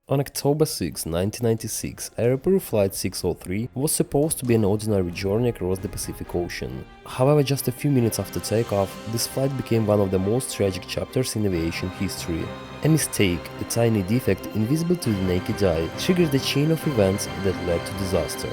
On October 6, 1996, AEROPERU Flight 603 was supposed to be an ordinary journey across the Pacific Ocean. However, just a few minutes after takeoff, this flight became one of the most tragic chapters in aviation history. A mistake, a tiny defect invisible to the naked eye, triggered a chain of events that led to disaster.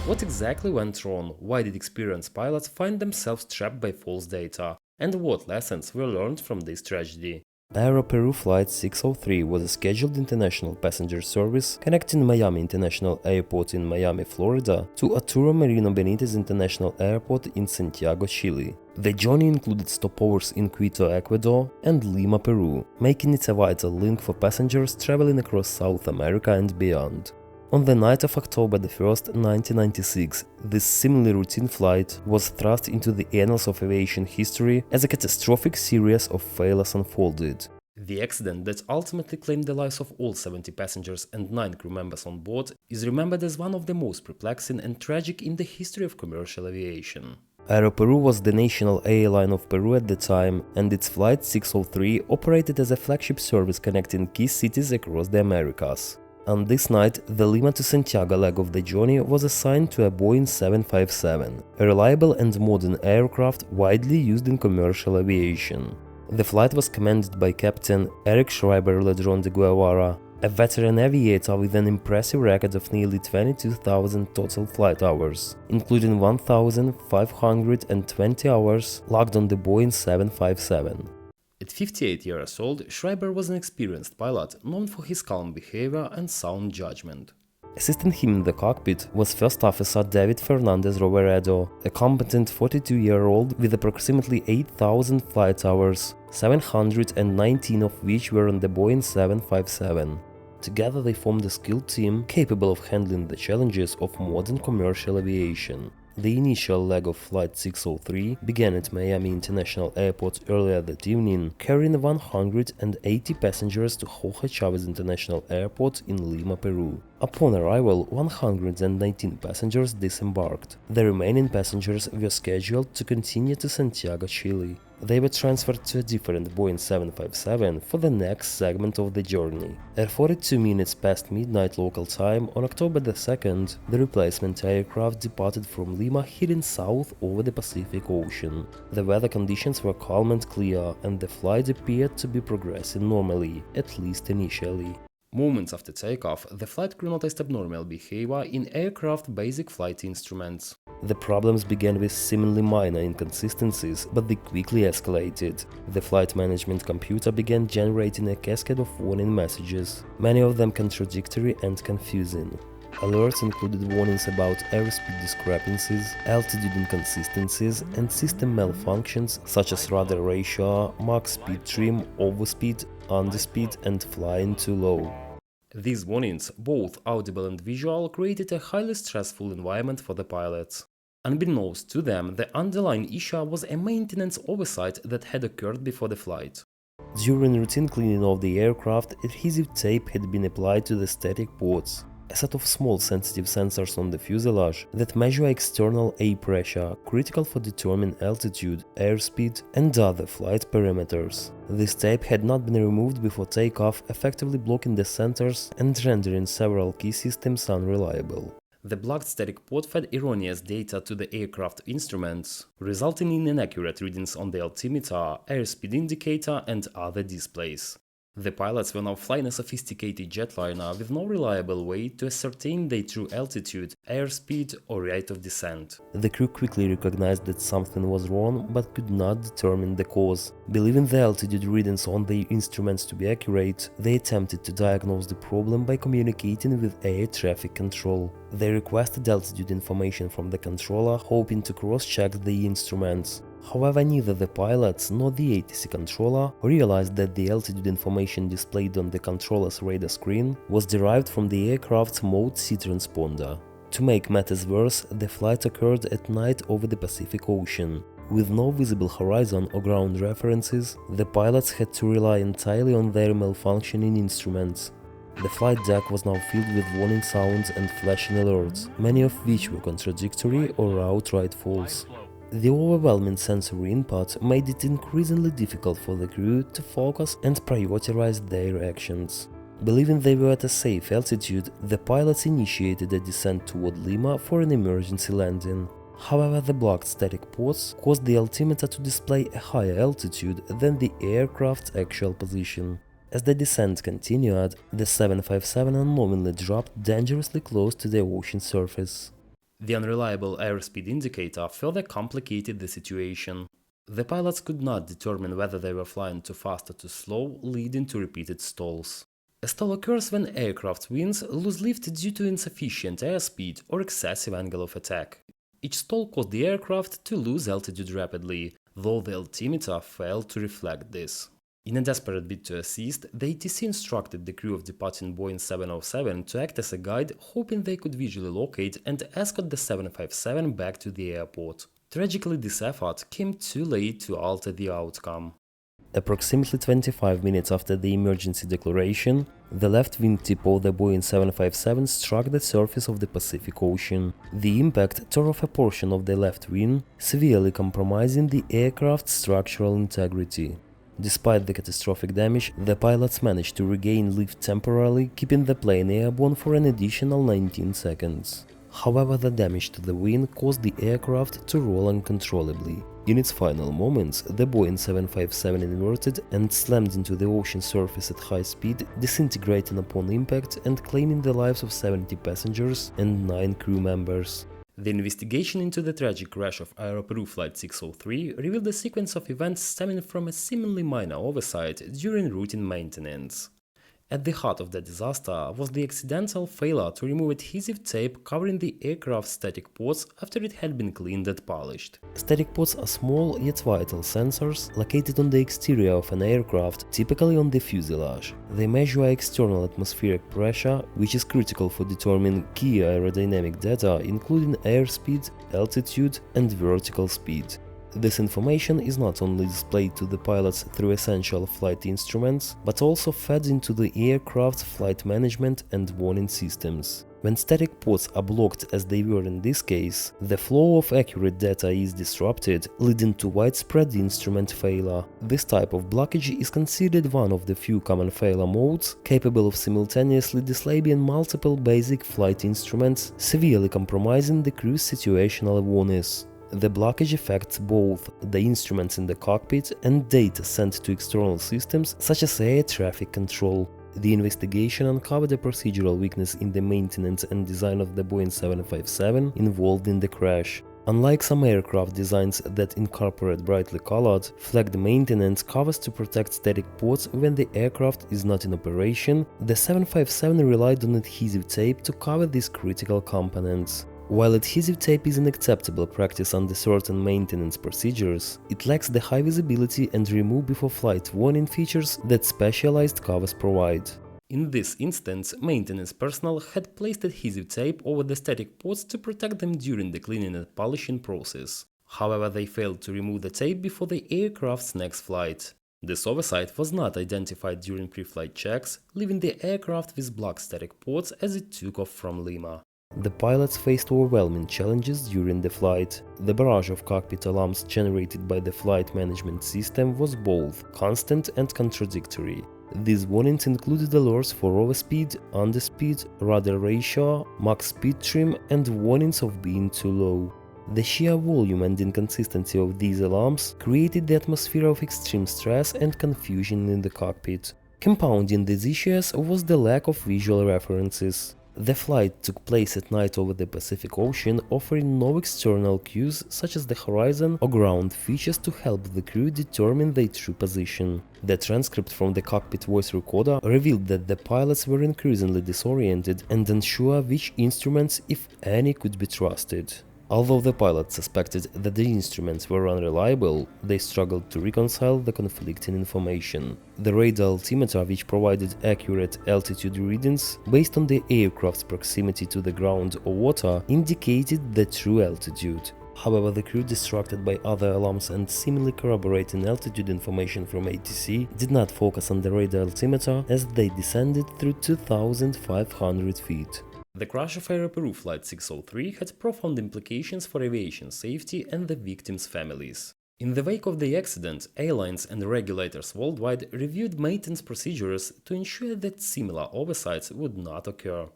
What exactly went wrong? Why did experienced pilots find themselves trapped by false data? And what lessons were learned from this tragedy? AEROPERU Flight 603 was a scheduled international passenger service connecting Miami International Airport in Miami, Florida to Arturo Merino Benitez International Airport in Santiago, Chile. The journey included stopovers in Quito, Ecuador and Lima, Peru, making it a vital link for passengers traveling across South America and beyond. On the night of October 1, 1996, this seemingly routine flight was thrust into the annals of aviation history as a catastrophic series of failures unfolded. The accident that ultimately claimed the lives of all 70 passengers and 9 crew members on board is remembered as one of the most perplexing and tragic in the history of commercial aviation. AEROPERU was the national airline of Peru at the time, and its Flight 603 operated as a flagship service connecting key cities across the Americas. On this night, the Lima to Santiago leg of the journey was assigned to a Boeing 757, a reliable and modern aircraft widely used in commercial aviation. The flight was commanded by Captain Eric Schreiber Ledron de Guevara, a veteran aviator with an impressive record of nearly 22,000 total flight hours, including 1,520 hours logged on the Boeing 757. At 58 years old, Schreiber was an experienced pilot known for his calm behavior and sound judgment. Assisting him in the cockpit was First Officer David Fernandez Roveredo, a competent 42-year-old with approximately 8,000 flight hours, 719 of which were on the Boeing 757. Together they formed a skilled team capable of handling the challenges of modern commercial aviation. The initial leg of Flight 603 began at Miami International Airport earlier that evening, carrying 180 passengers to Jorge Chávez International Airport in Lima, Peru. Upon arrival, 119 passengers disembarked. The remaining passengers were scheduled to continue to Santiago, Chile. They were transferred to a different Boeing 757 for the next segment of the journey. At 42 minutes past midnight local time on October 2nd, the replacement aircraft departed from Lima heading south over the Pacific Ocean. The weather conditions were calm and clear, and the flight appeared to be progressing normally, at least initially. Moments after takeoff, the flight crew noticed abnormal behavior in aircraft basic flight instruments. The problems began with seemingly minor inconsistencies, but they quickly escalated. The flight management computer began generating a cascade of warning messages, many of them contradictory and confusing. Alerts included warnings about airspeed discrepancies, altitude inconsistencies, and system malfunctions such as rudder ratio, max speed trim, overspeed, underspeed, and flying too low. These warnings, both audible and visual, created a highly stressful environment for the pilots. Unbeknownst to them, the underlying issue was a maintenance oversight that had occurred before the flight. During routine cleaning of the aircraft, adhesive tape had been applied to the static ports, a set of small sensitive sensors on the fuselage that measure external air pressure, critical for determining altitude, airspeed, and other flight parameters. This tape had not been removed before takeoff, effectively blocking the sensors and rendering several key systems unreliable. The blocked static port fed erroneous data to the aircraft instruments, resulting in inaccurate readings on the altimeter, airspeed indicator, and other displays. The pilots were now flying a sophisticated jetliner with no reliable way to ascertain their true altitude, airspeed, or rate of descent. The crew quickly recognized that something was wrong but could not determine the cause. Believing the altitude readings on their instruments to be accurate, they attempted to diagnose the problem by communicating with air traffic control. They requested altitude information from the controller, hoping to cross-check the instruments. However, neither the pilots nor the ATC controller realized that the altitude information displayed on the controller's radar screen was derived from the aircraft's mode C transponder. To make matters worse, the flight occurred at night over the Pacific Ocean. With no visible horizon or ground references, the pilots had to rely entirely on their malfunctioning instruments. The flight deck was now filled with warning sounds and flashing alerts, many of which were contradictory or outright false. The overwhelming sensory input made it increasingly difficult for the crew to focus and prioritize their actions. Believing they were at a safe altitude, the pilots initiated a descent toward Lima for an emergency landing. However, the blocked static ports caused the altimeter to display a higher altitude than the aircraft's actual position. As the descent continued, the 757 unknowingly dropped dangerously close to the ocean surface. The unreliable airspeed indicator further complicated the situation. The pilots could not determine whether they were flying too fast or too slow, leading to repeated stalls. A stall occurs when aircraft wings lose lift due to insufficient airspeed or excessive angle of attack. Each stall caused the aircraft to lose altitude rapidly, though the altimeter failed to reflect this. In a desperate bid to assist, the ATC instructed the crew of departing Boeing 707 to act as a guide, hoping they could visually locate and escort the 757 back to the airport. Tragically, this effort came too late to alter the outcome. Approximately 25 minutes after the emergency declaration, the left wingtip of the Boeing 757 struck the surface of the Pacific Ocean. The impact tore off a portion of the left wing, severely compromising the aircraft's structural integrity. Despite the catastrophic damage, the pilots managed to regain lift temporarily, keeping the plane airborne for an additional 19 seconds. However, the damage to the wing caused the aircraft to roll uncontrollably. In its final moments, the Boeing 757 inverted and slammed into the ocean surface at high speed, disintegrating upon impact and claiming the lives of 70 passengers and 9 crew members. The investigation into the tragic crash of AEROPERU Flight 603 revealed a sequence of events stemming from a seemingly minor oversight during routine maintenance. At the heart of the disaster was the accidental failure to remove adhesive tape covering the aircraft's static ports after it had been cleaned and polished. Static ports are small yet vital sensors located on the exterior of an aircraft, typically on the fuselage. They measure external atmospheric pressure, which is critical for determining key aerodynamic data including airspeed, altitude, and vertical speed. This information is not only displayed to the pilots through essential flight instruments, but also fed into the aircraft's flight management and warning systems. When static ports are blocked, as they were in this case, the flow of accurate data is disrupted, leading to widespread instrument failure. This type of blockage is considered one of the few common failure modes capable of simultaneously disabling multiple basic flight instruments, severely compromising the crew's situational awareness. The blockage affects both the instruments in the cockpit and data sent to external systems such as air traffic control. The investigation uncovered a procedural weakness in the maintenance and design of the Boeing 757 involved in the crash. Unlike some aircraft designs that incorporate brightly colored, flagged maintenance covers to protect static ports when the aircraft is not in operation, the 757 relied on adhesive tape to cover these critical components. While adhesive tape is an acceptable practice under certain maintenance procedures, it lacks the high visibility and remove before flight warning features that specialized covers provide. In this instance, maintenance personnel had placed adhesive tape over the static ports to protect them during the cleaning and polishing process. However, they failed to remove the tape before the aircraft's next flight. This oversight was not identified during pre-flight checks, leaving the aircraft with blocked static ports as it took off from Lima. The pilots faced overwhelming challenges during the flight. The barrage of cockpit alarms generated by the flight management system was both constant and contradictory. These warnings included alerts for overspeed, underspeed, rudder ratio, max speed trim, and warnings of being too low. The sheer volume and inconsistency of these alarms created the atmosphere of extreme stress and confusion in the cockpit. Compounding these issues was the lack of visual references. The flight took place at night over the Pacific Ocean, offering no external cues such as the horizon or ground features to help the crew determine their true position. The transcript from the cockpit voice recorder revealed that the pilots were increasingly disoriented and unsure which instruments, if any, could be trusted. Although the pilots suspected that the instruments were unreliable, they struggled to reconcile the conflicting information. The radar altimeter, which provided accurate altitude readings based on the aircraft's proximity to the ground or water, indicated the true altitude. However, the crew, distracted by other alarms and seemingly corroborating altitude information from ATC, did not focus on the radar altimeter as they descended through 2,500 feet. The crash of AEROPERU Flight 603 had profound implications for aviation safety and the victims' families. In the wake of the accident, airlines and regulators worldwide reviewed maintenance procedures to ensure that similar oversights would not occur.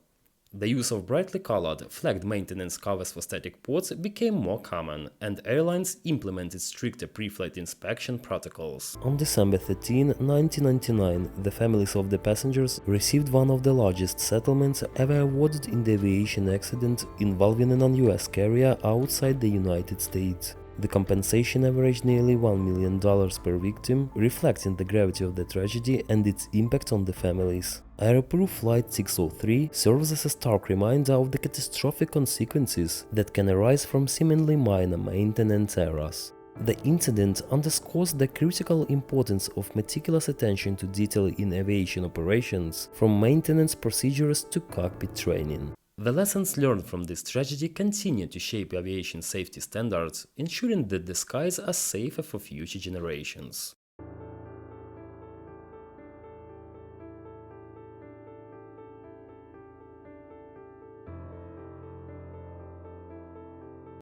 The use of brightly colored, flagged maintenance covers for static ports became more common, and airlines implemented stricter pre-flight inspection protocols. On December 13, 1999, the families of the passengers received one of the largest settlements ever awarded in the aviation accident involving a non-US carrier outside the United States. The compensation averaged nearly $1 million per victim, reflecting the gravity of the tragedy and its impact on the families. AEROPERU Flight 603 serves as a stark reminder of the catastrophic consequences that can arise from seemingly minor maintenance errors. The incident underscores the critical importance of meticulous attention to detail in aviation operations, from maintenance procedures to cockpit training. The lessons learned from this tragedy continue to shape aviation safety standards, ensuring that the skies are safer for future generations.